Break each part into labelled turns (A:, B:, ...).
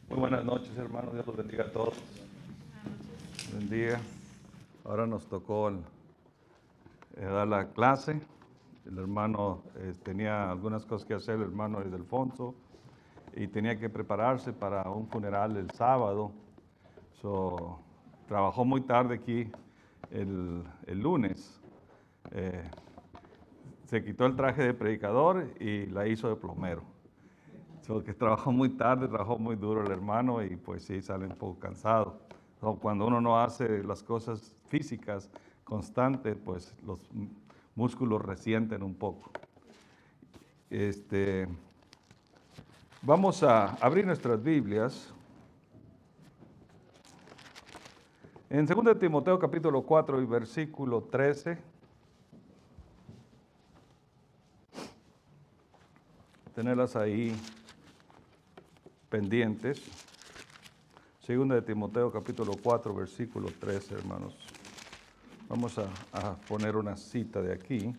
A: Muy buenas noches, hermanos. Dios los bendiga a todos. Bendiga. Ahora nos tocó dar la clase. El hermano tenía algunas cosas que hacer, el hermano Ildefonso, y tenía que prepararse para un funeral el sábado. Trabajó muy tarde aquí el lunes. Se quitó el traje de predicador y la hizo de plomero. Que trabajó muy tarde, trabajó muy duro el hermano y pues sí, sale un poco cansado. Cuando uno no hace las cosas físicas constantes, pues los músculos resienten un poco. Vamos a abrir nuestras Biblias. En 2 Timoteo capítulo 4 y versículo 13. Tenerlas ahí pendientes. 2 Timoteo capítulo 4 versículo 13, hermanos. Vamos a poner una cita de aquí.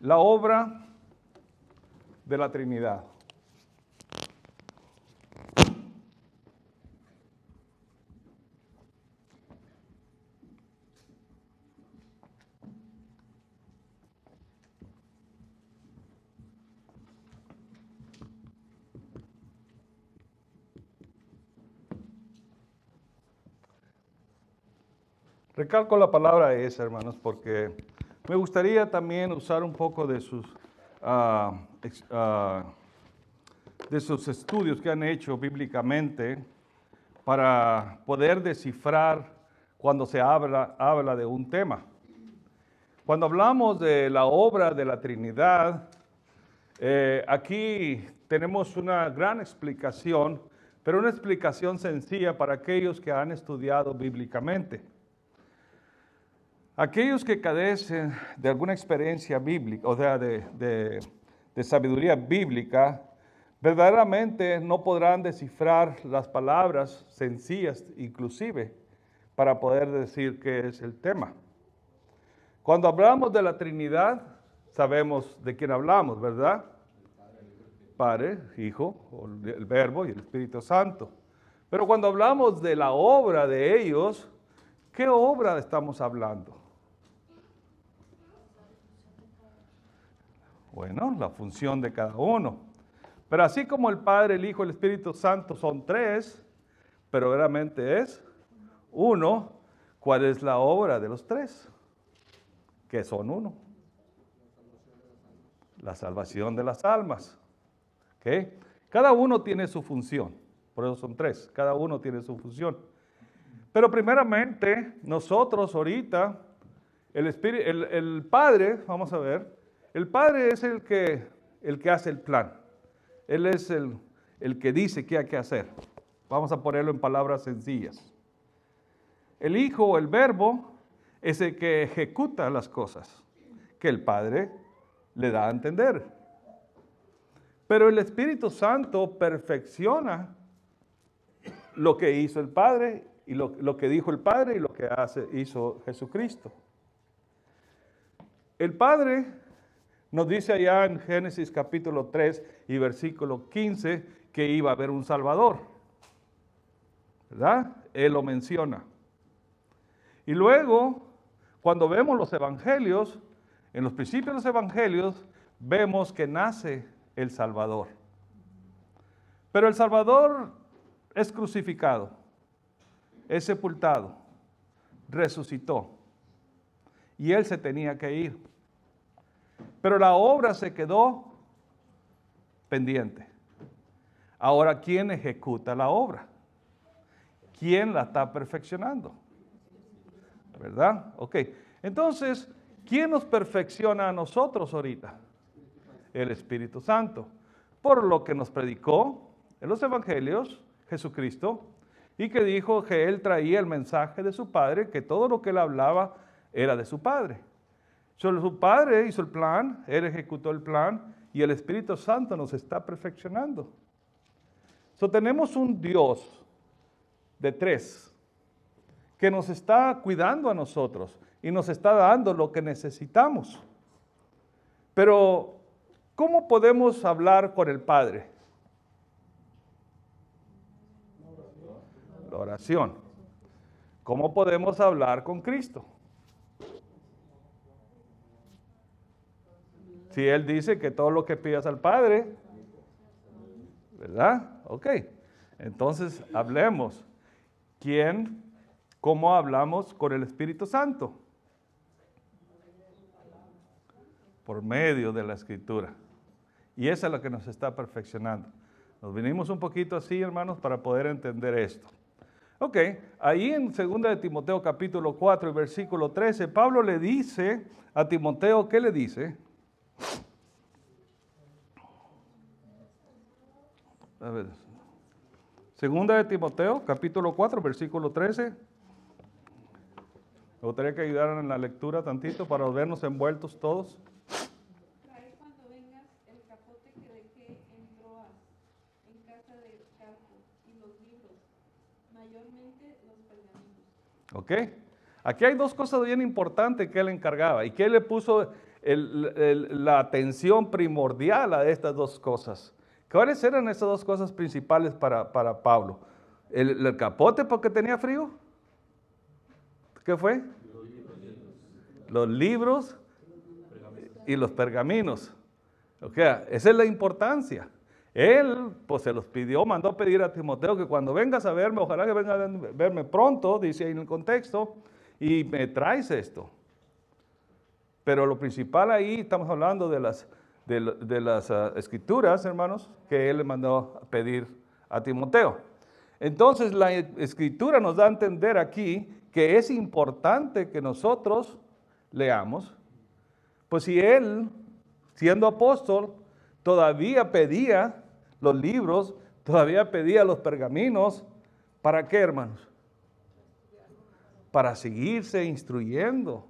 A: La obra de la Trinidad. Recalco la palabra esa, hermanos, porque me gustaría también usar un poco de sus estudios que han hecho bíblicamente para poder descifrar cuando se habla de un tema. Cuando hablamos de la obra de la Trinidad, aquí tenemos una gran explicación, pero una explicación sencilla para aquellos que han estudiado bíblicamente. Aquellos que carecen de alguna experiencia bíblica, o sea, de sabiduría bíblica, verdaderamente no podrán descifrar las palabras sencillas, inclusive, para poder decir qué es el tema. Cuando hablamos de la Trinidad, sabemos de quién hablamos, ¿verdad? Padre, Hijo, el Verbo y el Espíritu Santo. Pero cuando hablamos de la obra de ellos, ¿qué obra estamos hablando? Bueno, la función de cada uno. Pero así como el Padre, el Hijo y el Espíritu Santo son tres, pero verdaderamente es uno, ¿cuál es la obra de los tres? Que son uno. La salvación de las almas. ¿Okay? Cada uno tiene su función, por eso son tres, cada uno tiene su función. Pero primeramente, nosotros ahorita, el Padre, vamos a ver, el Padre es el que hace el plan. Él es el que dice qué hay que hacer. Vamos a ponerlo en palabras sencillas. El Hijo, el Verbo, es el que ejecuta las cosas que el Padre le da a entender. Pero el Espíritu Santo perfecciona lo que hizo el Padre y lo que dijo el Padre y lo que hizo Jesucristo. El Padre nos dice allá en Génesis capítulo 3 y versículo 15 que iba a haber un Salvador. ¿Verdad? Él lo menciona. Y luego, cuando vemos los evangelios, en los principios de los evangelios, vemos que nace el Salvador. Pero el Salvador es crucificado, es sepultado, resucitó. Y él se tenía que ir. Pero la obra se quedó pendiente. Ahora, ¿quién ejecuta la obra? ¿Quién la está perfeccionando? ¿Verdad? Ok. Entonces, ¿quién nos perfecciona a nosotros ahorita? El Espíritu Santo. Por lo que nos predicó en los evangelios Jesucristo y que dijo que él traía el mensaje de su Padre, que todo lo que él hablaba era de su Padre. Su Padre hizo el plan, él ejecutó el plan y el Espíritu Santo nos está perfeccionando. Tenemos un Dios de tres que nos está cuidando a nosotros y nos está dando lo que necesitamos. Pero, ¿cómo podemos hablar con el Padre? La oración. ¿Cómo podemos hablar con Cristo? Si Él dice que todo lo que pidas al Padre, ¿verdad? Ok. Entonces, hablemos. ¿Cómo hablamos con el Espíritu Santo? Por medio de la Escritura. Y esa es la que nos está perfeccionando. Nos vinimos un poquito así, hermanos, para poder entender esto. Ok, ahí en 2 de Timoteo capítulo 4 y versículo 13, Pablo le dice a Timoteo, ¿qué le dice? A ver, 2 de Timoteo capítulo 4, versículo 13. Me gustaría que ayudaran en la lectura tantito para vernos envueltos todos.
B: Trae cuando vengas el capote que dejé en Troas, en casa de Carpo, y los libros, mayormente los pergaminos.
A: Ok, aquí hay dos cosas bien importantes que él encargaba y que él le puso la atención primordial a estas dos cosas. ¿Cuáles eran esas dos cosas principales para Pablo? ¿El capote porque tenía frío? ¿Qué fue? Los libros y los pergaminos. O sea, esa es la importancia. Él, pues se los pidió, mandó a pedir a Timoteo que cuando vengas a verme, ojalá que vengas a verme pronto, dice ahí en el contexto, y me traes esto. Pero lo principal ahí, estamos hablando de las escrituras, hermanos, que él le mandó a pedir a Timoteo. Entonces la escritura nos da a entender aquí que es importante que nosotros leamos, pues si él, siendo apóstol, todavía pedía los libros, todavía pedía los pergaminos, ¿para qué, hermanos? Para seguirse instruyendo.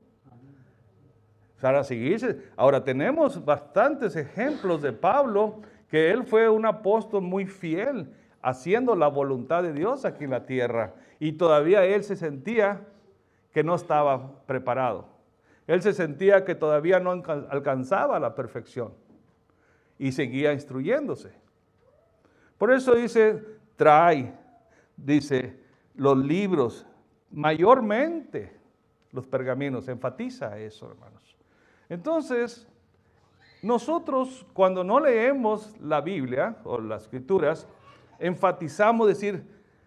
A: Para seguirse. Ahora tenemos bastantes ejemplos de Pablo, que él fue un apóstol muy fiel, haciendo la voluntad de Dios aquí en la tierra. Y todavía él se sentía que no estaba preparado. Él se sentía que todavía no alcanzaba la perfección. Y seguía instruyéndose. Por eso dice, dice, los libros, mayormente los pergaminos, enfatiza eso, hermanos. Entonces, nosotros cuando no leemos la Biblia o las Escrituras, enfatizamos decir,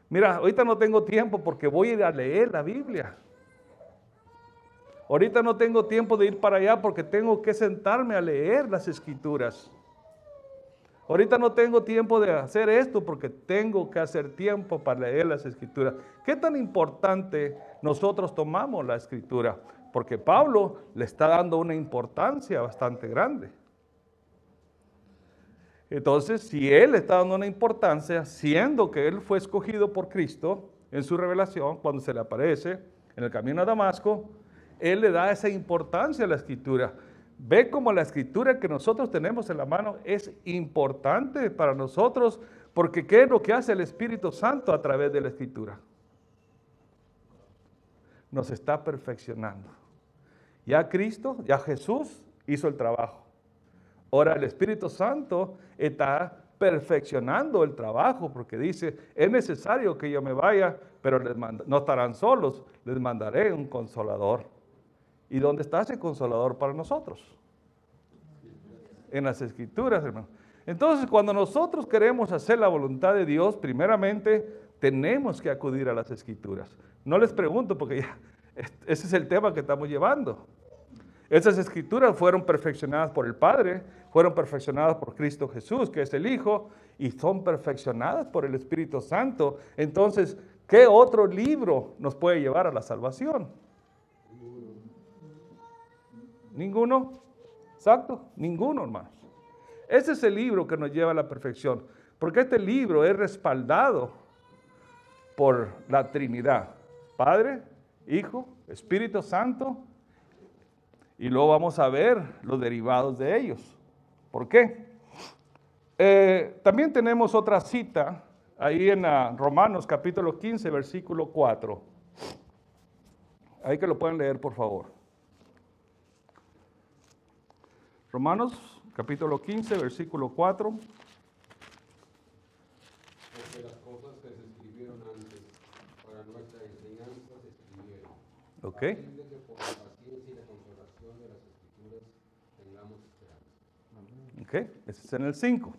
A: mira, ahorita no tengo tiempo porque voy a ir a leer la Biblia. Ahorita no tengo tiempo de ir para allá porque tengo que sentarme a leer las Escrituras. Ahorita no tengo tiempo de hacer esto porque tengo que hacer tiempo para leer las Escrituras. ¿Qué tan importante nosotros tomamos la Escritura? Porque Pablo le está dando una importancia bastante grande. Entonces, si él le está dando una importancia, siendo que él fue escogido por Cristo en su revelación, cuando se le aparece en el camino a Damasco, él le da esa importancia a la Escritura. Ve cómo la Escritura que nosotros tenemos en la mano es importante para nosotros, porque ¿qué es lo que hace el Espíritu Santo a través de la Escritura? Nos está perfeccionando. Ya Cristo, ya Jesús hizo el trabajo. Ahora el Espíritu Santo está perfeccionando el trabajo, porque dice, es necesario que yo me vaya, pero no estarán solos, les mandaré un consolador. ¿Y dónde está ese consolador para nosotros? En las Escrituras, hermano. Entonces, cuando nosotros queremos hacer la voluntad de Dios, primeramente tenemos que acudir a las Escrituras. No les pregunto porque ya ese es el tema que estamos llevando. Esas Escrituras fueron perfeccionadas por el Padre, fueron perfeccionadas por Cristo Jesús, que es el Hijo, y son perfeccionadas por el Espíritu Santo. Entonces, ¿qué otro libro nos puede llevar a la salvación? ¿Ninguno? Exacto, ninguno, hermanos. Ese es el libro que nos lleva a la perfección, porque este libro es respaldado por la Trinidad, Padre, Hijo, Espíritu Santo, y luego vamos a ver los derivados de ellos. ¿Por qué? También tenemos otra cita ahí en Romanos capítulo 15, versículo 4. Ahí que lo pueden leer, por favor. Romanos, capítulo 15, versículo 4.
C: Porque las cosas que se escribieron antes, para nuestra enseñanza se escribieron.
A: Ok.
C: A fin de que por la paciencia y la consolación de las Escrituras tengamos esperanza.
A: Ok, ese es en el 5.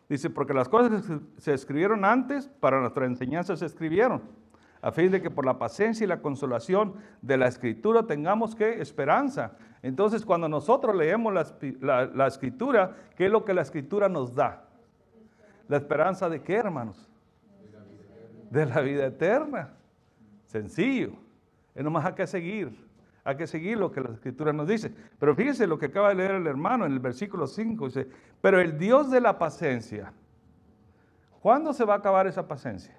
A: Dice, porque las cosas que se escribieron antes, para nuestra enseñanza se escribieron, a fin de que por la paciencia y la consolación de la Escritura tengamos, ¿qué? Esperanza. Entonces, cuando nosotros leemos la Escritura, ¿qué es lo que la Escritura nos da? ¿La esperanza de qué, hermanos? De la vida eterna. Sencillo. Es nomás hay que seguir lo que la Escritura nos dice. Pero fíjense lo que acaba de leer el hermano en el versículo 5, dice, pero el Dios de la paciencia, ¿cuándo se va a acabar esa paciencia?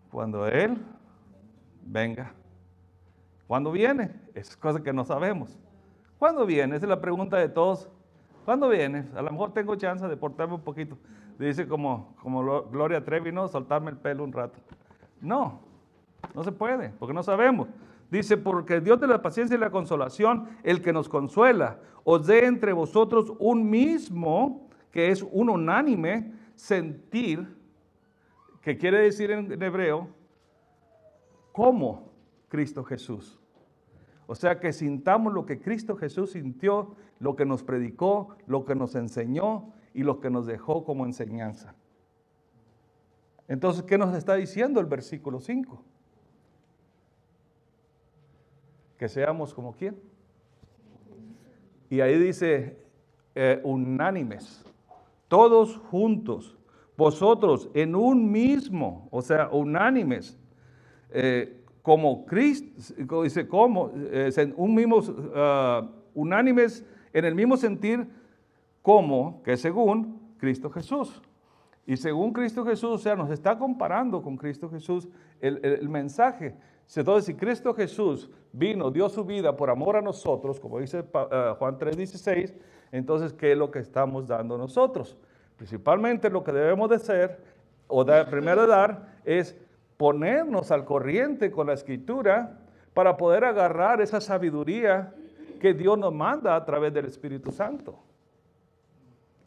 A: Cuando Él venga. ¿Cuándo viene? Es cosa que no sabemos. ¿Cuándo viene? Esa es la pregunta de todos. ¿Cuándo viene? A lo mejor tengo chance de portarme un poquito. Dice como Gloria Trevi, ¿no? Soltarme el pelo un rato. No se puede, porque no sabemos. Dice, porque Dios de la paciencia y la consolación, el que nos consuela, os dé entre vosotros un mismo, que es un unánime, sentir, que quiere decir en hebreo, como Cristo Jesús. O sea, que sintamos lo que Cristo Jesús sintió, lo que nos predicó, lo que nos enseñó y lo que nos dejó como enseñanza. Entonces, ¿qué nos está diciendo el versículo 5? Que seamos como ¿quién? Y ahí dice, unánimes, todos juntos, vosotros en un mismo, o sea, unánimes, como Cristo, dice, como, un mismo, unánimes en el mismo sentir, como, que según Cristo Jesús. Y según Cristo Jesús, o sea, nos está comparando con Cristo Jesús el mensaje. Entonces, si Cristo Jesús vino, dio su vida por amor a nosotros, como dice Juan 3:16, entonces, ¿qué es lo que estamos dando nosotros? Principalmente lo que debemos de hacer, primero dar, es ponernos al corriente con la Escritura para poder agarrar esa sabiduría que Dios nos manda a través del Espíritu Santo.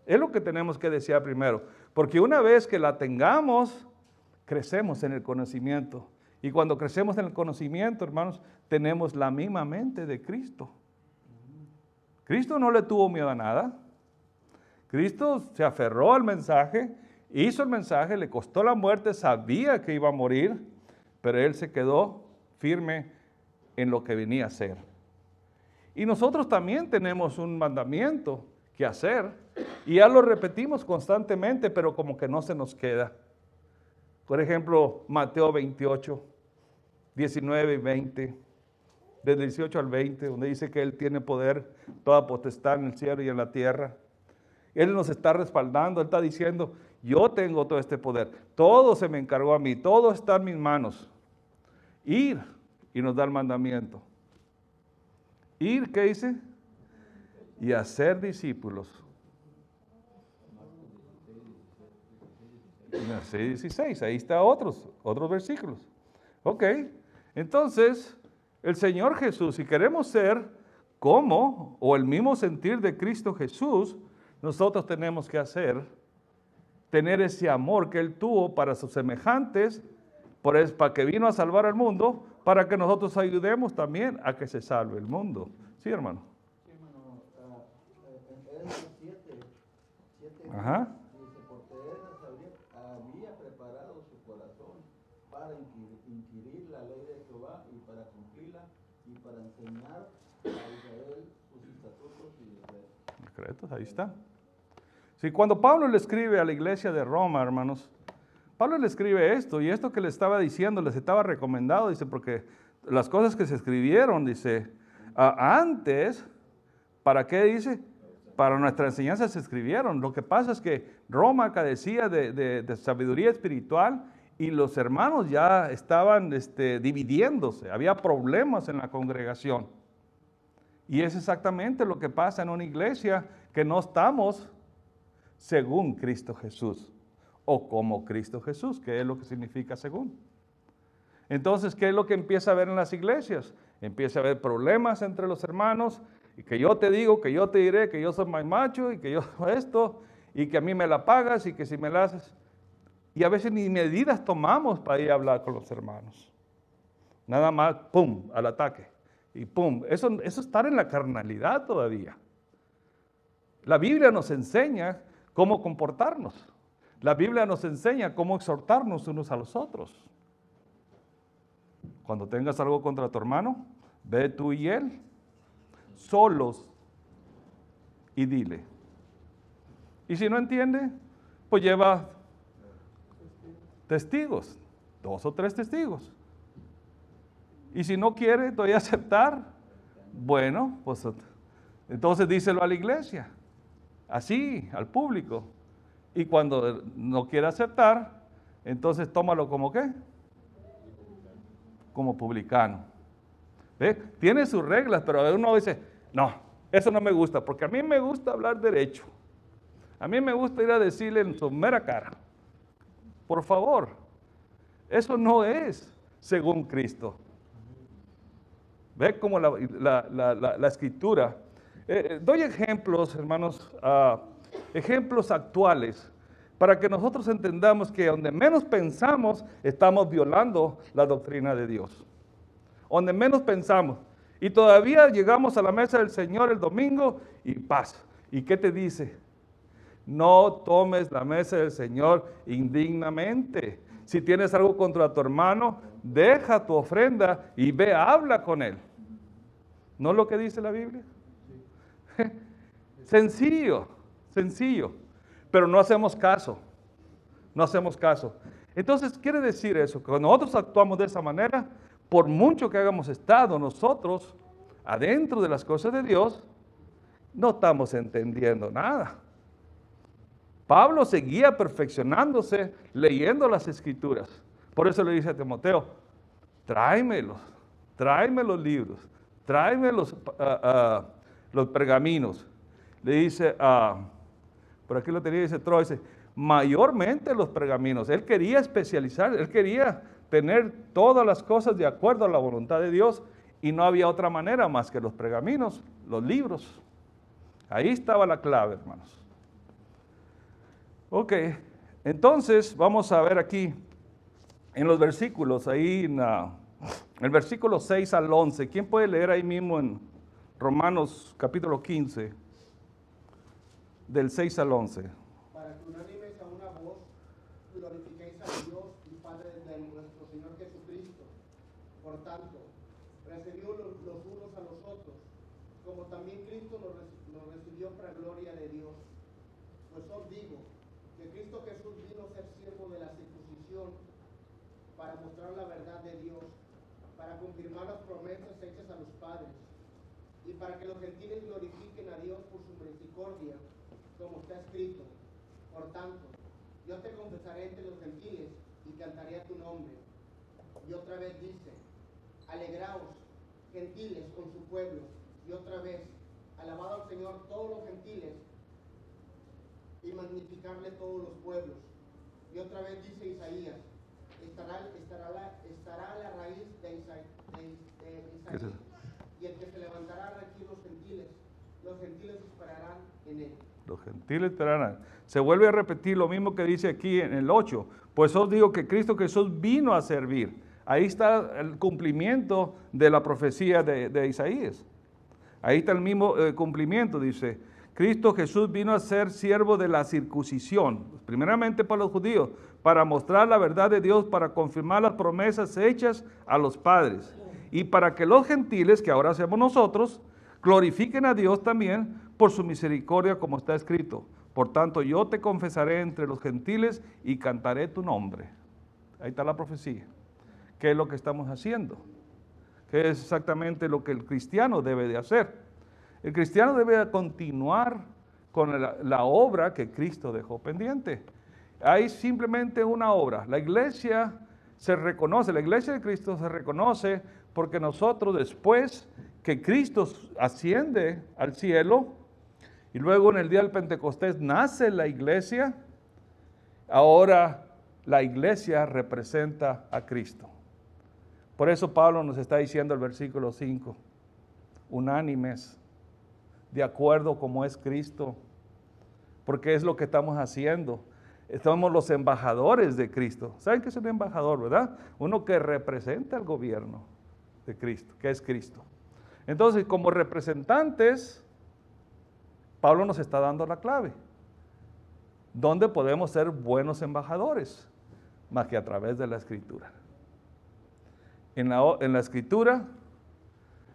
A: Es lo que tenemos que desear primero, porque una vez que la tengamos, crecemos en el conocimiento. Y cuando crecemos en el conocimiento, hermanos, tenemos la misma mente de Cristo. Cristo no le tuvo miedo a nada. Cristo se aferró al mensaje, hizo el mensaje, le costó la muerte, sabía que iba a morir, pero Él se quedó firme en lo que venía a ser. Y nosotros también tenemos un mandamiento que hacer, y ya lo repetimos constantemente, pero como que no se nos queda. Por ejemplo, Mateo 28, 19 y 20, del 18 al 20, donde dice que Él tiene poder, toda potestad en el cielo y en la tierra. Él nos está respaldando, Él está diciendo, yo tengo todo este poder, todo se me encargó a mí, todo está en mis manos. Ir, y nos da el mandamiento. Ir, ¿qué dice? Y hacer discípulos. 16, ahí está otros versículos. Ok, entonces, el Señor Jesús, si queremos ser como, o el mismo sentir de Cristo Jesús, nosotros tenemos que tener ese amor que Él tuvo para sus semejantes, para que vino a salvar al mundo, para que nosotros ayudemos también a que se salve el mundo. ¿Sí, hermano?
D: Sí, hermano. En Éxodo 7,
A: Ajá.
D: dice, porque Él había preparado su corazón para inquirir la ley de Jehová y para cumplirla y para enseñar a Israel sus estatutos y
A: Decretos, ahí está. Sí, cuando Pablo le escribe a la iglesia de Roma, hermanos, Pablo le escribe esto, y esto que le estaba diciendo, les estaba recomendado, dice, porque las cosas que se escribieron, dice, antes, ¿para qué dice? Para nuestra enseñanza se escribieron. Lo que pasa es que Roma carecía de sabiduría espiritual y los hermanos ya estaban dividiéndose, había problemas en la congregación. Y es exactamente lo que pasa en una iglesia que no estamos según Cristo Jesús. o como Cristo Jesús, que es lo que significa según. Entonces, ¿qué es lo que empieza a haber en las iglesias? Empieza a haber problemas entre los hermanos, y que yo te digo, que yo te diré, que yo soy más macho, y que yo esto, y que a mí me la pagas, y que si me la haces. Y a veces ni medidas tomamos para ir a hablar con los hermanos. Nada más, pum, al ataque. Y pum, eso es estar en la carnalidad todavía. La Biblia nos enseña cómo comportarnos. La Biblia nos enseña cómo exhortarnos unos a los otros. Cuando tengas algo contra tu hermano, ve tú y él, solos, y dile. Y si no entiende, pues lleva testigos, 2 o 3 testigos. Y si no quiere todavía aceptar, bueno, pues entonces díselo a la iglesia, así, al público. Y cuando no quiere aceptar, entonces tómalo como ¿qué? Como publicano. ¿Ve? Tiene sus reglas, pero uno dice, no, eso no me gusta, porque a mí me gusta hablar derecho. A mí me gusta ir a decirle en su mera cara. Por favor, eso no es según Cristo. ¿Ve cómo la escritura? Doy ejemplos, hermanos, ejemplos actuales, para que nosotros entendamos que donde menos pensamos, estamos violando la doctrina de Dios. Donde menos pensamos. Y todavía llegamos a la mesa del Señor el domingo y paz. ¿Y qué te dice? No tomes la mesa del Señor indignamente. Si tienes algo contra tu hermano, deja tu ofrenda y ve, habla con él. ¿No es lo que dice la Biblia? Sencillo, sencillo. Pero no hacemos caso. No hacemos caso. Entonces, quiere decir eso, que cuando nosotros actuamos de esa manera, por mucho que hayamos estado nosotros adentro de las cosas de Dios, no estamos entendiendo nada. Pablo seguía perfeccionándose leyendo las Escrituras. Por eso le dice a Timoteo, tráeme los libros, tráeme los pergaminos. Le dice, por aquí lo tenía, dice Troy, mayormente los pergaminos. Él quería especializar, él quería tener todas las cosas de acuerdo a la voluntad de Dios y no había otra manera más que los pergaminos, los libros. Ahí estaba la clave, hermanos. Ok, entonces vamos a ver aquí en los versículos, ahí en el versículo 6 al 11. ¿Quién puede leer ahí mismo en Romanos capítulo 15, del 6 al 11?
E: Para que unánimes a una voz glorifiquéis a Dios y Padre de nuestro Señor Jesucristo. Por tanto, recibió los unos a los otros, como también Cristo nos recibió para gloria de Dios. Pues os digo, que Cristo Jesús vino a ser siervo de la circuncisión para mostrar la verdad de Dios, para confirmar las promesas hechas a los padres, y para que los gentiles glorifiquen a Dios por su misericordia, como está escrito. Por tanto, yo te confesaré entre los gentiles y cantaré a tu nombre. Y otra vez dice, alegraos, gentiles, con su pueblo. Y otra vez, alabad al Señor todos los gentiles, y magnificarle todos los pueblos. Y otra vez dice Isaías, estará la raíz de Isaías,
A: ¿Qué es eso?
E: y el que se levantará aquí los gentiles esperarán en él.
A: Los gentiles esperarán. Se vuelve a repetir lo mismo que dice aquí en el 8. Pues os digo que Cristo Jesús vino a servir. Ahí está el cumplimiento de la profecía de Isaías. Ahí está el mismo cumplimiento, dice. Cristo Jesús vino a ser siervo de la circuncisión, primeramente para los judíos, para mostrar la verdad de Dios, para confirmar las promesas hechas a los padres, y para que los gentiles, que ahora hacemos nosotros, glorifiquen a Dios también por su misericordia, como está escrito. Por tanto, yo te confesaré entre los gentiles y cantaré tu nombre. Ahí está la profecía. ¿Qué es lo que estamos haciendo? ¿Qué es exactamente lo que el cristiano debe de hacer? El cristiano debe continuar con la obra que Cristo dejó pendiente. Hay simplemente una obra. La iglesia se reconoce, la iglesia de Cristo se reconoce porque nosotros después que Cristo asciende al cielo y luego en el día del Pentecostés nace la iglesia Ahora la iglesia representa a Cristo. Por eso Pablo nos está diciendo el versículo 5, unánimes, de acuerdo como es Cristo, porque es lo que estamos haciendo. Somos los embajadores de Cristo. ¿Saben qué es un embajador, verdad? Uno que representa al gobierno de Cristo, que es Cristo. Entonces, como representantes, Pablo nos está dando la clave. ¿Dónde podemos ser buenos embajadores? Más que a través de la Escritura. En la Escritura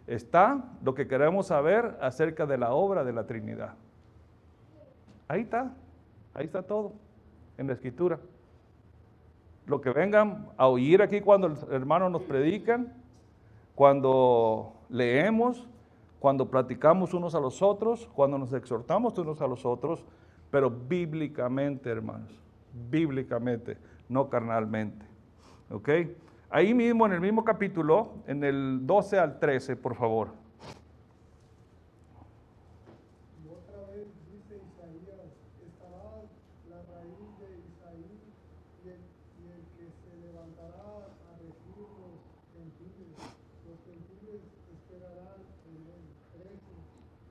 A: está lo que queremos saber acerca de la obra de la Trinidad. Ahí está todo, en la Escritura. Lo que vengan a oír aquí cuando los hermanos nos predican, cuando leemos, cuando platicamos unos a los otros, cuando nos exhortamos unos a los otros, pero bíblicamente, hermanos, bíblicamente, no carnalmente. ¿Ok? Ahí mismo, en el mismo capítulo, en el 12 al 13, por favor.
E: Y otra vez dice Isaías, estará la raíz de Isaí y el que se levantará a regir los gentiles. Los gentiles esperarán en él. 13.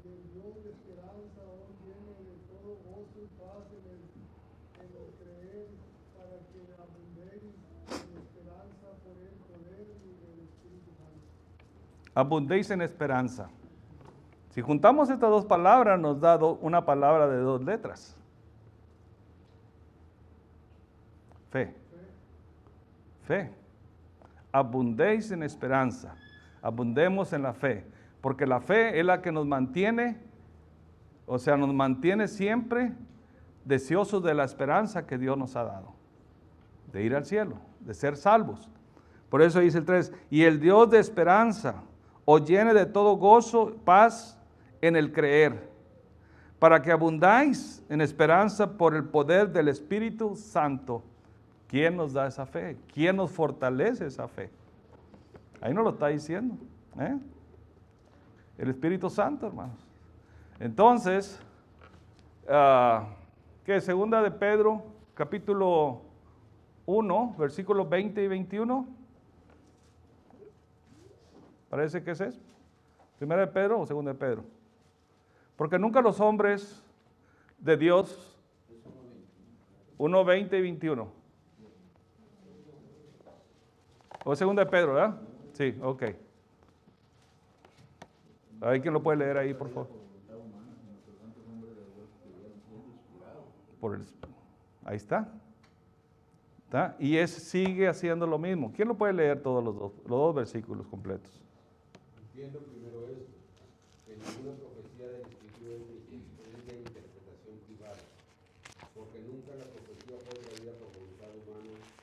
E: Y el Dios de esperanza os llene de todo gozo y paz en el creer, para que abundéis en esperanza por el poder del Espíritu Santo.
A: Abundéis en esperanza. Si juntamos estas dos palabras, nos da una palabra de dos letras. Fe. Fe. Abundéis en esperanza. Abundemos en la fe. Porque la fe es la que nos mantiene, nos mantiene siempre deseosos de la esperanza que Dios nos ha dado. De ir al cielo, de ser salvos. Por eso dice el 3, y el Dios de esperanza os llene de todo gozo, paz en el creer, para que abundáis en esperanza por el poder del Espíritu Santo. ¿Quién nos da esa fe? ¿Quién nos fortalece esa fe? Ahí nos lo está diciendo. El Espíritu Santo, hermanos. Entonces, segunda de Pedro, capítulo 1, versículos 20 y 21. Parece que es eso. ¿Primera de Pedro o segunda de Pedro? Porque nunca los hombres de Dios, 1, 20 y 21. O segunda de Pedro, ¿verdad? Sí, ok. A ver quién lo puede leer ahí, por favor. Ahí está. ¿Está? Y sigue haciendo lo mismo. ¿Quién lo puede leer todos los dos versículos completos?
C: Entiendo primero esto, que ninguna profecía de la Escritura es de interpretación privada, porque nunca la profecía fue traída por voluntad humana,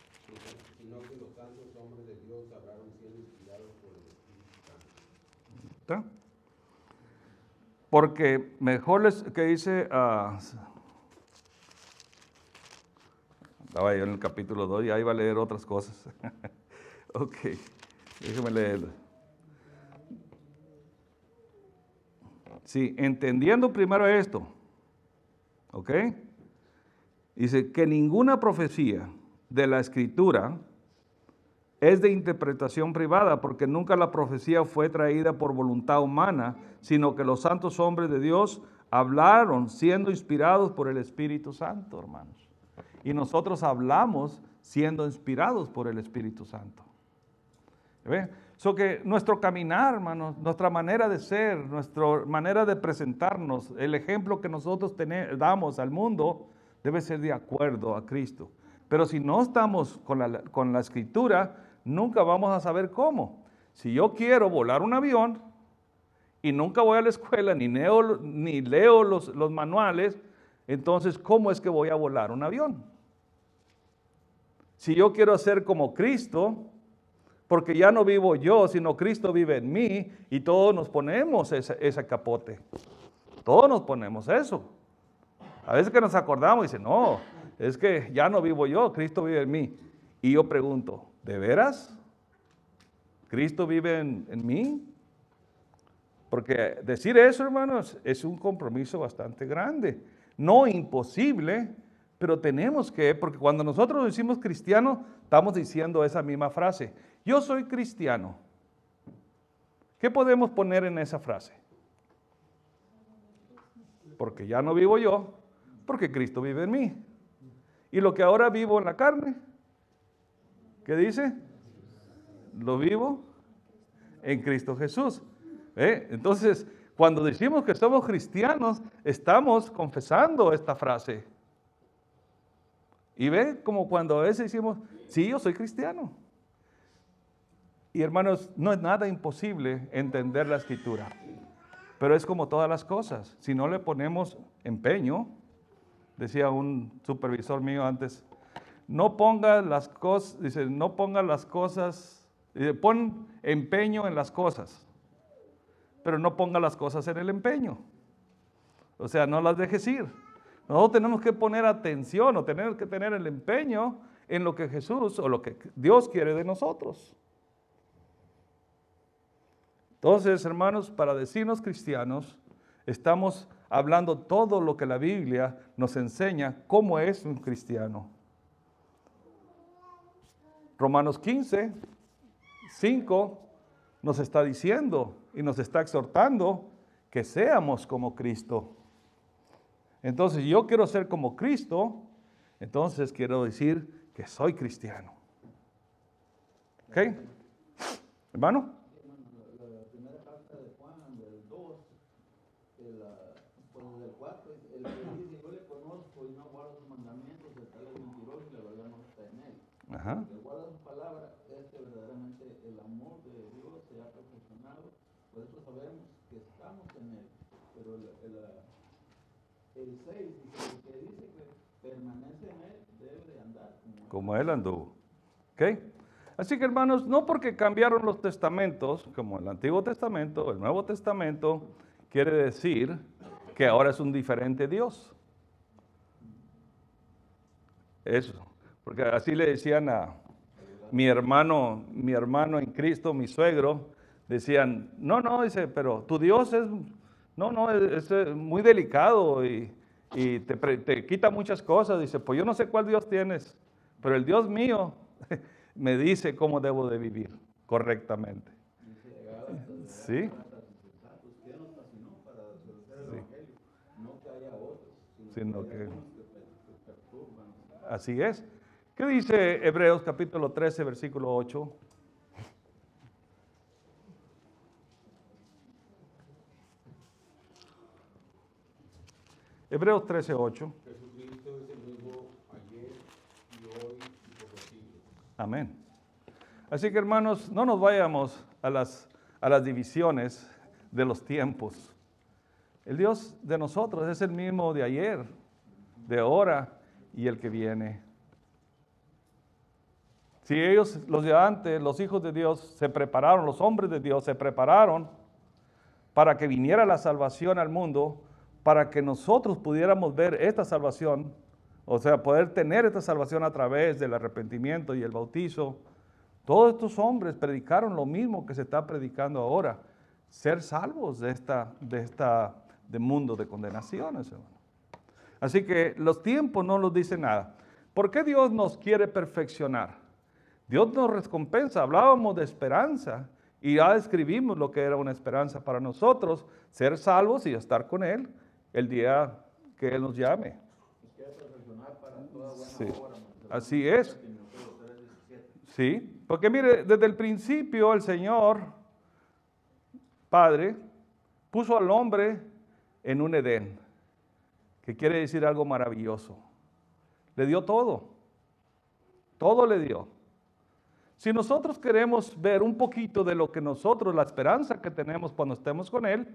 C: sino que los santos hombres de Dios hablaron siendo inspirados por el Espíritu Santo.
A: ¿Está? Porque mejor que dice, estaba yo en el capítulo 2 y ahí va a leer otras cosas. Ok, déjeme leerlo. Sí, entendiendo primero esto, ¿ok? Dice que ninguna profecía de la Escritura es de interpretación privada, porque nunca la profecía fue traída por voluntad humana, sino que los santos hombres de Dios hablaron siendo inspirados por el Espíritu Santo, hermanos. Y nosotros hablamos siendo inspirados por el Espíritu Santo. ¿Ve? So que nuestro caminar, hermanos, nuestra manera de ser, nuestra manera de presentarnos, el ejemplo que nosotros damos al mundo, debe ser de acuerdo a Cristo. Pero si no estamos con la Escritura, nunca vamos a saber cómo. Si yo quiero volar un avión y nunca voy a la escuela, ni leo los manuales, entonces, ¿cómo es que voy a volar un avión? Si yo quiero ser como Cristo, porque ya no vivo yo, sino Cristo vive en mí, y todos nos ponemos ese capote. Todos nos ponemos eso. A veces que nos acordamos y dicen, no, es que ya no vivo yo, Cristo vive en mí. Y yo pregunto, ¿de veras? ¿Cristo vive en mí? Porque decir eso, hermanos, es un compromiso bastante grande. No imposible, Pero tenemos que, porque cuando nosotros decimos cristiano, estamos diciendo esa misma frase. Yo soy cristiano. ¿Qué podemos poner en esa frase? Porque ya no vivo yo, porque Cristo vive en mí. Y lo que ahora vivo en la carne, ¿qué dice? Lo vivo en Cristo Jesús. Entonces, cuando decimos que somos cristianos, estamos confesando esta frase. Y ve como cuando a veces decimos, sí, yo soy cristiano. Y hermanos, no es nada imposible entender la Escritura. Pero es como todas las cosas. Si no le ponemos empeño, decía un supervisor mío antes, no ponga las cosas, dice, no ponga las cosas, dice, pon empeño en las cosas, pero no ponga las cosas en el empeño. O sea, no las dejes ir. Nosotros tenemos que poner atención o tener que tener el empeño en lo que Jesús o lo que Dios quiere de nosotros. Entonces, hermanos, para decirnos cristianos, estamos hablando todo lo que la Biblia nos enseña cómo es un cristiano. Romanos 15, 5 nos está diciendo y nos está exhortando que seamos como Cristo. Entonces, yo quiero ser como Cristo, entonces quiero decir que soy cristiano. ¿Ok? ¿Hermano?
D: La primera carta de Juan, del 2, del 4, el que dice, yo le conozco y no guardo sus mandamientos, el tal es mentiroso y la verdad no está en él.
A: Ajá.
D: El que guarda su palabra es que verdaderamente el amor de Dios se ha perfeccionado, por eso sabemos que estamos en él. Pero el 6 dice, el que dice que permanece en él debe de andar
A: como él anduvo. ¿Ok? Así que hermanos, no porque cambiaron los testamentos, como el Antiguo Testamento o el Nuevo Testamento, quiere decir que ahora es un diferente Dios. Eso, porque así le decían a mi hermano en Cristo, mi suegro, decían, no, dice, pero tu Dios es muy delicado y te quita muchas cosas. Dice, pues yo no sé cuál Dios tienes, pero el Dios mío me dice cómo debo de vivir correctamente. Sí. Sino que así es. ¿Qué dice Hebreos capítulo 13, versículo 8? Hebreos 13, 8.
C: Jesucristo es el mismo ayer y hoy y por los siglos.
A: Amén. Así que hermanos, no nos vayamos a las divisiones de los tiempos. El Dios de nosotros es el mismo de ayer, de ahora y el que viene. Si ellos, los de antes, los hijos de Dios, se prepararon, los hombres de Dios se prepararon para que viniera la salvación al mundo, para que nosotros pudiéramos ver esta salvación, o sea, poder tener esta salvación a través del arrepentimiento y el bautizo. Todos estos hombres predicaron lo mismo que se está predicando ahora, ser salvos de de mundo de condenaciones, hermano. Así que los tiempos no nos dicen nada. ¿Por qué Dios nos quiere perfeccionar? Dios nos recompensa. Hablábamos de esperanza y ya describimos lo que era una esperanza para nosotros, ser salvos y estar con Él el día que Él nos llame. Sí, así es. Sí, porque mire, desde el principio el Señor Padre puso al hombre en un Edén, que quiere decir algo maravilloso. Le dio todo le dio. Si nosotros queremos ver un poquito de lo que nosotros, la esperanza que tenemos cuando estemos con Él,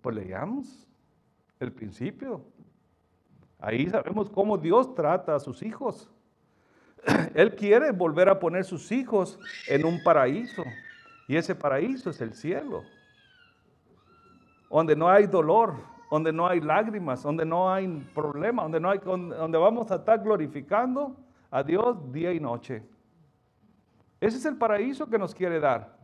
A: pues leamos el principio. Ahí sabemos cómo Dios trata a sus hijos. Él quiere volver a poner sus hijos en un paraíso, y ese paraíso es el cielo, donde no hay dolor, donde no hay lágrimas, donde no hay problema, donde vamos a estar glorificando a Dios día y noche. Ese es el paraíso que nos quiere dar,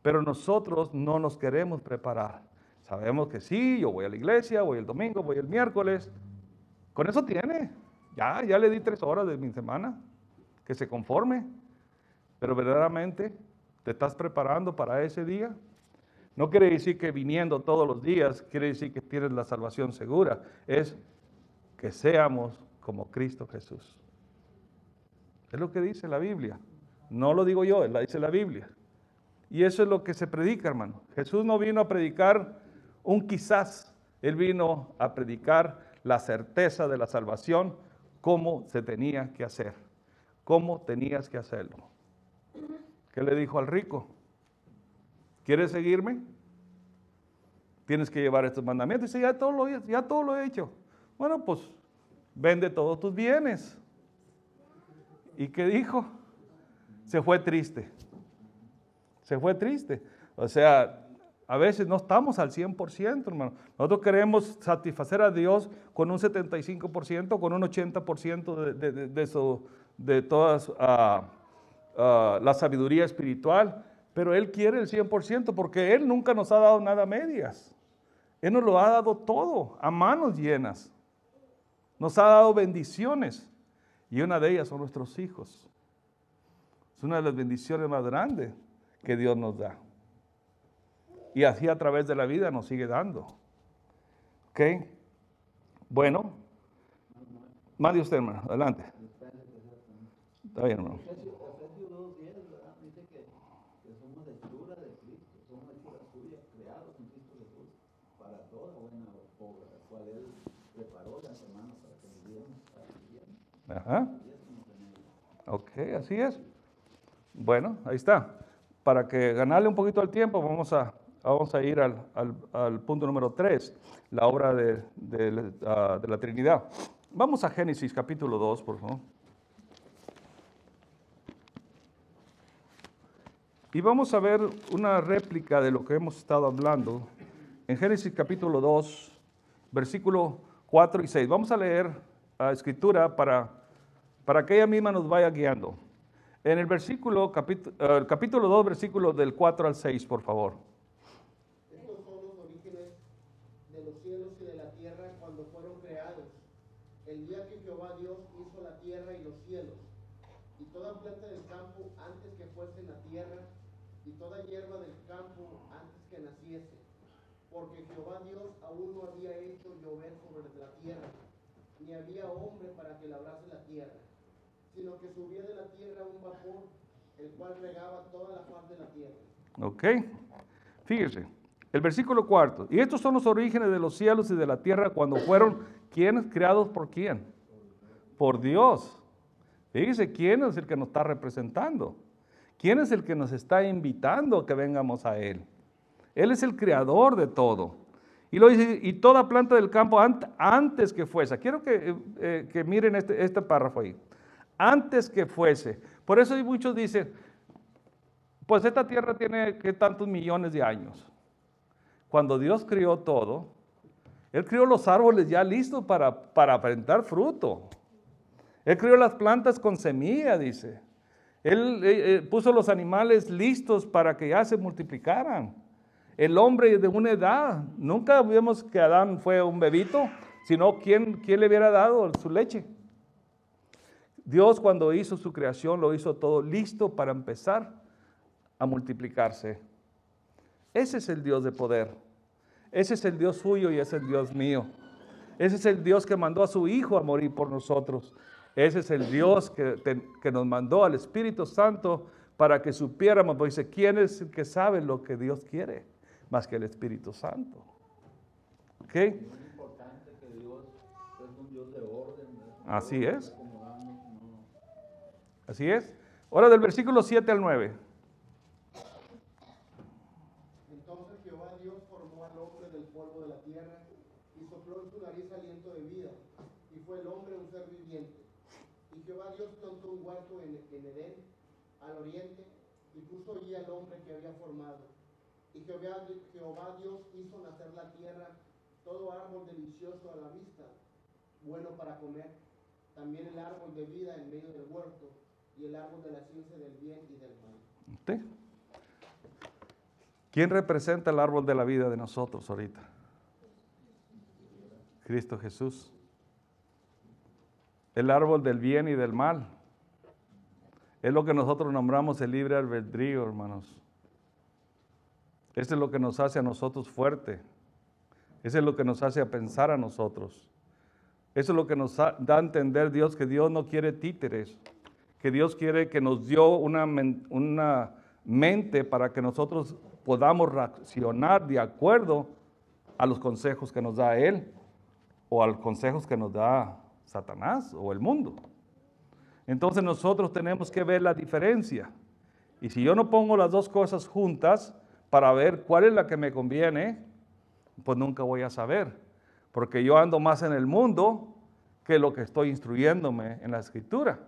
A: pero nosotros no nos queremos preparar. Sabemos que sí, yo voy a la iglesia, voy el domingo, voy el miércoles, con eso tiene. Ya le di 3 horas de mi semana, que se conforme. Pero verdaderamente te estás preparando para ese día. No quiere decir que viniendo todos los días, quiere decir que tienes la salvación segura. Es que seamos como Cristo Jesús. Es lo que dice la Biblia. No lo digo yo, lo dice la Biblia. Y eso es lo que se predica, hermano. Jesús no vino a predicar un quizás. Él vino a predicar la certeza de la salvación, cómo se tenía que hacer. Cómo tenías que hacerlo. ¿Qué le dijo al rico? ¿Quieres seguirme? Tienes que llevar estos mandamientos. Dice, ya todo lo he hecho. Bueno, pues vende todos tus bienes. ¿Y qué dijo? Se fue triste. Se fue triste. O sea, a veces no estamos al 100%, hermano. Nosotros queremos satisfacer a Dios con un 75%, con un 80% de todas la sabiduría espiritual. Pero Él quiere el 100% porque Él nunca nos ha dado nada a medias. Él nos lo ha dado todo, a manos llenas. Nos ha dado bendiciones. Y una de ellas son nuestros hijos. Es una de las bendiciones más grandes que Dios nos da. Y así a través de la vida nos sigue dando. ¿Ok? Bueno. Mande usted, hermano. Adelante. Está bien, hermano.
D: Efesios 2:10, ¿verdad? Dice que somos hechura de Cristo, somos hechura suya, creados en Cristo Jesús, para toda buena obra, la cual Él preparó de antemano para que viviéramos para el bien.
A: Ajá.
D: Y eso nos tenemos.
A: Ok, así es. Bueno, ahí está. Para que ganarle un poquito al tiempo, vamos a ir al punto número 3, la obra de la Trinidad. Vamos a Génesis capítulo 2, por favor. Y vamos a ver una réplica de lo que hemos estado hablando en Génesis capítulo 2, versículo 4 y 6. Vamos a leer la escritura para que ella misma nos vaya guiando. En el capítulo 2, versículos del 4 al 6, por favor.
E: Estos son los orígenes de los cielos y de la tierra cuando fueron creados. El día que Jehová Dios hizo la tierra y los cielos, y toda planta del campo antes que fuese en la tierra, y toda hierba del campo antes que naciese. Porque Jehová Dios aún no había hecho llover sobre la tierra, ni había hombre para que labrase la tierra, sino que subía de la tierra un vapor, el cual regaba toda la faz de la tierra.
A: Ok, fíjese, el versículo 4. Y estos son los orígenes de los cielos y de la tierra cuando fueron, ¿quiénes? ¿Creados por quién? Por Dios. Fíjese, ¿quién es el que nos está representando? ¿Quién es el que nos está invitando a que vengamos a Él? Él es el creador de todo. Y lo dice, y toda planta del campo antes que fuese. Quiero que miren este párrafo ahí. Antes que fuese. Por eso muchos dicen, pues esta tierra tiene que tantos millones de años. Cuando Dios creó todo, Él creó los árboles ya listos para aparentar fruto. Él creó las plantas con semilla, dice. Él puso los animales listos para que ya se multiplicaran. El hombre de una edad, nunca vimos que Adán fue un bebito, sino ¿quién le hubiera dado su leche? Dios cuando hizo su creación lo hizo todo listo para empezar a multiplicarse. Ese es el Dios de poder. Ese es el Dios suyo y ese es el Dios mío. Ese es el Dios que mandó a su Hijo a morir por nosotros. Ese es el Dios que nos mandó al Espíritu Santo para que supiéramos. Porque dice, ¿quién es el que sabe lo que Dios quiere? Más que el Espíritu Santo. ¿Ok?
D: Es muy importante que Dios es un Dios de orden. ¿verdad?
A: Así es.
D: Acomodamos, no.
A: Así es. Ahora del versículo 7 al 9.
E: Entonces Jehová Dios formó al hombre del polvo de la tierra, y sopló en su nariz aliento de vida, y fue el hombre un ser viviente. Y Jehová Dios plantó un huerto en Edén, al oriente, y puso allí al hombre que había formado. Y Jehová Dios hizo nacer la tierra todo árbol delicioso a la vista, bueno para comer, también el árbol de vida en medio del huerto, y el árbol de la ciencia del bien y del mal.
A: ¿Sí? ¿Quién representa el árbol de la vida de nosotros ahorita? Cristo Jesús. el árbol del bien y del mal. Es lo que nosotros nombramos el libre albedrío, hermanos. Eso es lo que nos hace a nosotros fuerte. Eso es lo que nos hace a pensar a nosotros. Eso es lo que nos da a entender Dios, que Dios no quiere títeres, que Dios quiere que nos dio una mente para que nosotros podamos reaccionar de acuerdo a los consejos que nos da Él o a los consejos que nos da Satanás o el mundo. Entonces nosotros tenemos que ver la diferencia. Y si yo no pongo las dos cosas juntas para ver cuál es la que me conviene, pues nunca voy a saber. Porque yo ando más en el mundo que lo que estoy instruyéndome en la Escritura.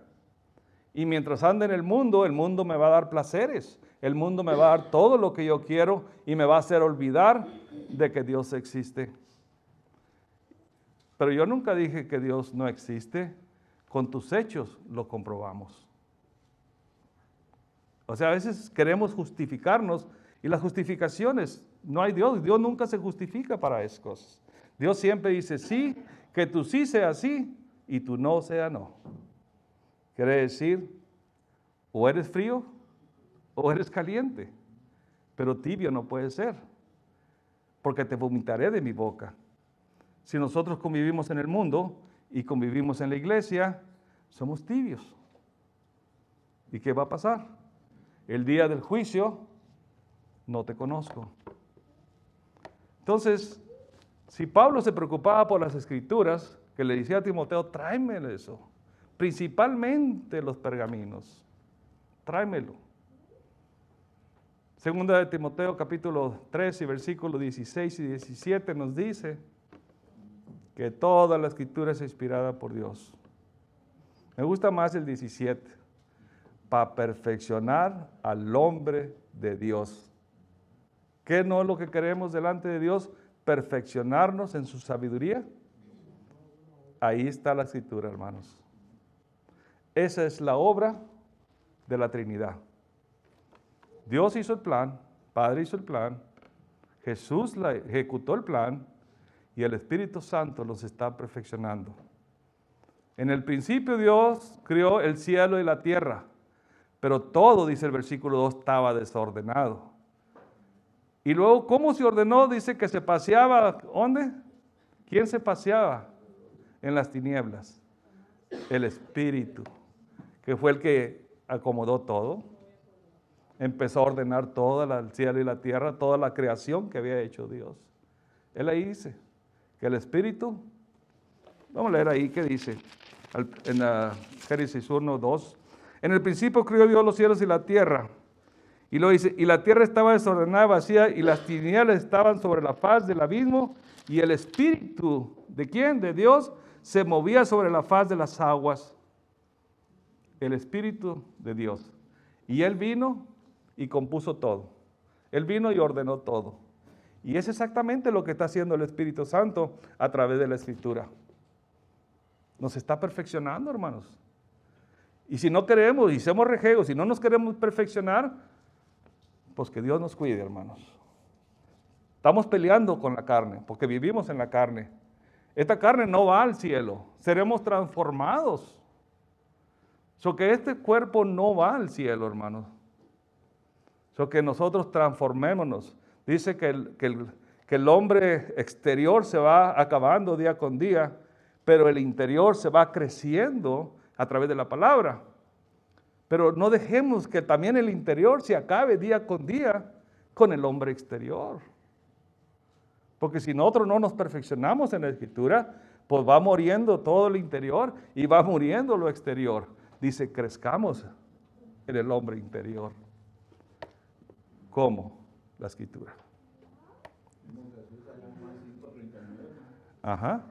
A: Y mientras ande en el mundo me va a dar placeres. El mundo me va a dar todo lo que yo quiero y me va a hacer olvidar de que Dios existe. Pero yo nunca dije que Dios no existe. Con tus hechos lo comprobamos. O sea, a veces queremos justificarnos y las justificaciones, no hay Dios. Dios nunca se justifica para esas cosas. Dios siempre dice sí, que tu sí sea sí y tu no sea no. Quiere decir, o eres frío o eres caliente, pero tibio no puede ser, porque te vomitaré de mi boca. Si nosotros convivimos en el mundo y convivimos en la iglesia, somos tibios. ¿Y qué va a pasar? El día del juicio, no te conozco. Entonces, si Pablo se preocupaba por las Escrituras, que le decía a Timoteo, tráeme eso, principalmente los pergaminos, tráemelo. Segunda de Timoteo capítulo 3 y versículos 16 y 17 nos dice que toda la Escritura es inspirada por Dios. Me gusta más el 17, para perfeccionar al hombre de Dios. ¿Qué no es lo que queremos delante de Dios? Perfeccionarnos en su sabiduría. Ahí está la Escritura, hermanos. Esa es la obra de la Trinidad. Dios hizo el plan, Padre hizo el plan, Jesús ejecutó el plan y el Espíritu Santo los está perfeccionando. En el principio Dios creó el cielo y la tierra, pero todo, dice el versículo 2, estaba desordenado. Y luego, ¿cómo se ordenó? Dice que se paseaba, ¿dónde? ¿Quién se paseaba? En las tinieblas. El Espíritu, que fue el que acomodó todo. Empezó a ordenar todo el cielo y la tierra, toda la creación que había hecho Dios. Él ahí dice que el Espíritu, vamos a leer ahí qué dice, en Génesis 1:2. En el principio creó Dios los cielos y la tierra. Y luego dice, y la tierra estaba desordenada, vacía, y las tinieblas estaban sobre la faz del abismo, y el Espíritu, ¿de quién? De Dios, se movía sobre la faz de las aguas. El Espíritu de Dios. Y Él vino y compuso todo. Él vino y ordenó todo. Y es exactamente lo que está haciendo el Espíritu Santo a través de la Escritura. Nos está perfeccionando, hermanos. Y si no queremos, y somos rejegos, si no nos queremos perfeccionar, pues que Dios nos cuide, hermanos. Estamos peleando con la carne, porque vivimos en la carne. Esta carne no va al cielo, seremos transformados. Que este cuerpo no va al cielo, hermanos. Que nosotros transformémonos. Dice que el hombre exterior se va acabando día con día, pero el interior se va creciendo a través de la palabra. Pero no dejemos que también el interior se acabe día con día con el hombre exterior. Porque si nosotros no nos perfeccionamos en la Escritura, pues va muriendo todo el interior y va muriendo lo exterior. Dice, crezcamos en el hombre interior. ¿Cómo? La Escritura. Ajá.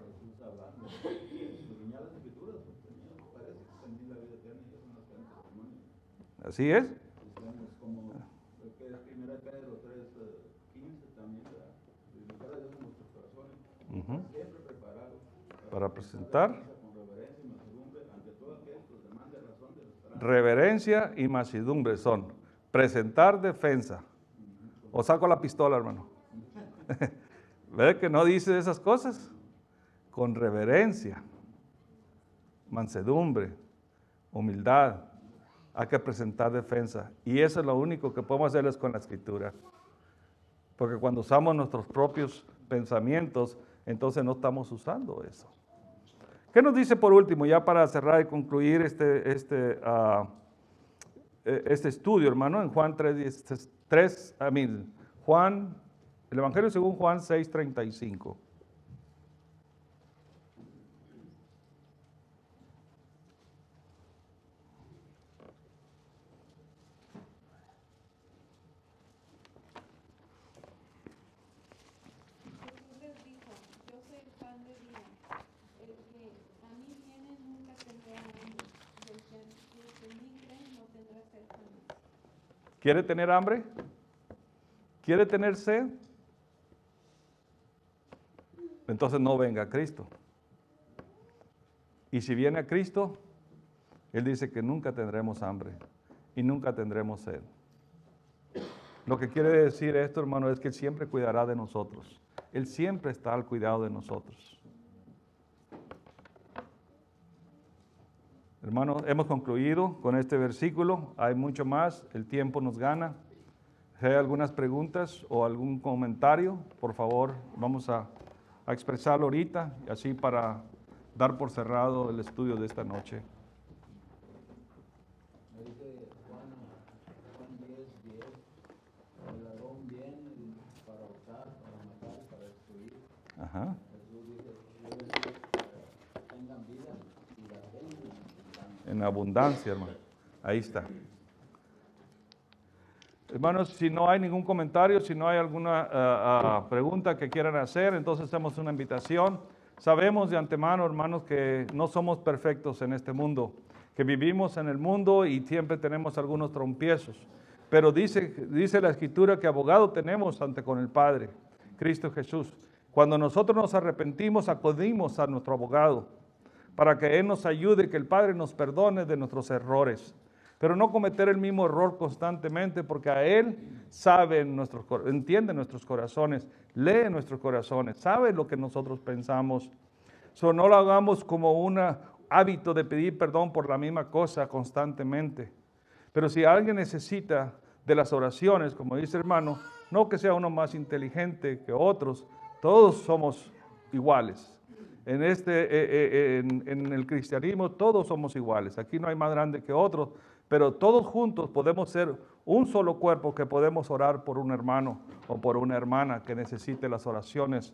A: Así es.
D: Como lo que es 1 Pedro 3:15 también, glorificar a Dios en nuestros corazones, siempre preparados
A: para presentar
D: con reverencia y mansedumbre ante todo aquel que os demande razón de la esperanza.
A: Reverencia y mansedumbre son presentar defensa. O saco la pistola, hermano. ¿Ve que no dice esas cosas? Con reverencia. mansedumbre, humildad. Hay que presentar defensa. Y eso es lo único que podemos hacerles con la Escritura. Porque cuando usamos nuestros propios pensamientos, entonces no estamos usando eso. ¿Qué nos dice por último, ya para cerrar y concluir este estudio, hermano, en Juan 3, el Evangelio según Juan 6:35.
B: Jesús les dijo, yo soy el pan de vida. El que a mí viene nunca tendrá hambre. Y el que en mí cree no tendrá sed jamás.
A: ¿Quiere tener hambre? ¿Quiere tener sed? Entonces no venga a Cristo. Y si viene a Cristo, Él dice que nunca tendremos hambre y nunca tendremos sed. Lo que quiere decir esto, hermano, es que Él siempre cuidará de nosotros. Él siempre está al cuidado de nosotros. Hermanos, hemos concluido con este versículo. Hay mucho más, el tiempo nos gana. Si hay algunas preguntas o algún comentario, por favor, vamos a expresarlo ahorita, así para dar por cerrado el estudio de esta noche.
D: Me dice Juan 10:10, el ladrón viene para hurtar, para matar, para destruir.
A: Ajá.
D: Jesús dice, yo he venido para que tengan vida y la tengan
A: En abundancia, hermano. Ahí está. Hermanos, si no hay ningún comentario, si no hay alguna pregunta que quieran hacer, entonces hacemos una invitación. Sabemos de antemano, hermanos, que no somos perfectos en este mundo, que vivimos en el mundo y siempre tenemos algunos trompiezos. Pero dice la Escritura que abogado tenemos ante con el Padre, Cristo Jesús. Cuando nosotros nos arrepentimos, acudimos a nuestro abogado para que Él nos ayude, que el Padre nos perdone de nuestros errores. Pero no cometer el mismo error constantemente, porque a Él entiende nuestros corazones, lee nuestros corazones, sabe lo que nosotros pensamos. No lo hagamos como un hábito de pedir perdón por la misma cosa constantemente. Pero si alguien necesita de las oraciones, como dice hermano, no que sea uno más inteligente que otros, todos somos iguales. En el cristianismo todos somos iguales. Aquí no hay más grande que otros, pero todos juntos podemos ser un solo cuerpo que podemos orar por un hermano o por una hermana que necesite las oraciones,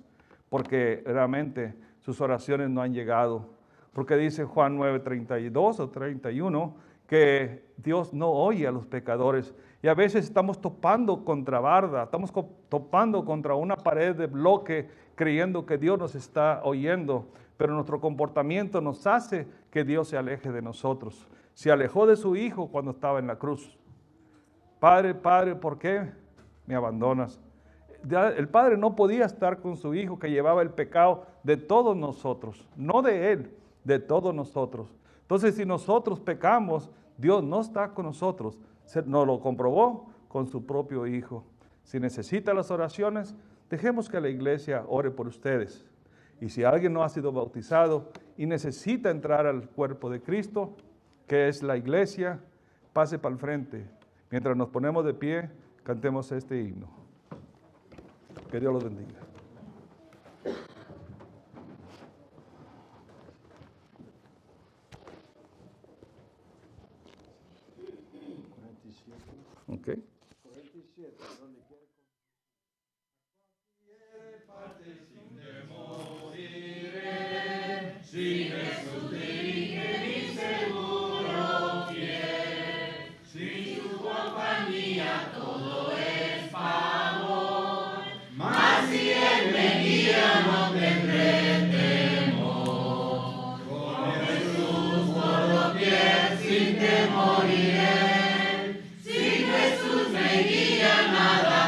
A: porque realmente sus oraciones no han llegado. Porque dice Juan 9:32 o 31 que Dios no oye a los pecadores. Y a veces estamos topando contra barda, estamos topando contra una pared de bloque creyendo que Dios nos está oyendo, pero nuestro comportamiento nos hace que Dios se aleje de nosotros. Se alejó de su Hijo cuando estaba en la cruz. Padre, Padre, ¿por qué me abandonas? El Padre no podía estar con su Hijo que llevaba el pecado de todos nosotros, no de Él, de todos nosotros. Entonces, si nosotros pecamos, Dios no está con nosotros. Nos lo comprobó con su propio Hijo. Si necesita las oraciones, dejemos que la iglesia ore por ustedes. Y si alguien no ha sido bautizado y necesita entrar al cuerpo de Cristo, que es la iglesia, pase para el frente. Mientras nos ponemos de pie, cantemos este himno. Que Dios los bendiga. Okay.
F: Si Jesús dirige mi seguro fiel, sin su compañía todo es pavor, mas si Él me guía no tendré temor. Con Jesús por doquier sin temor iré, si Jesús me guía nada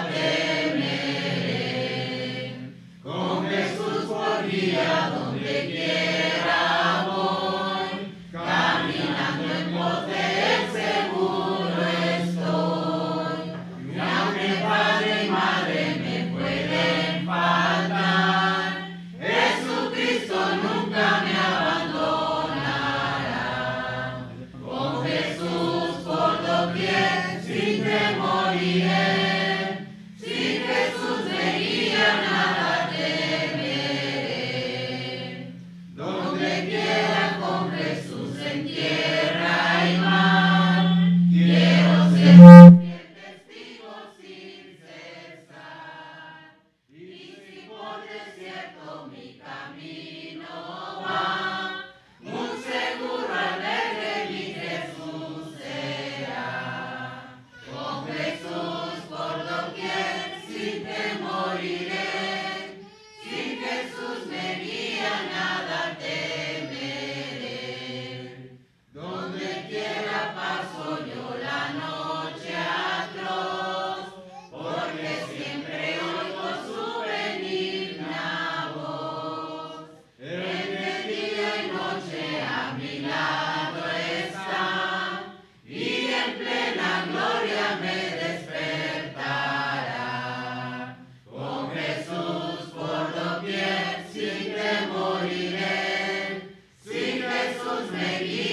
F: Sin Jesús me guía.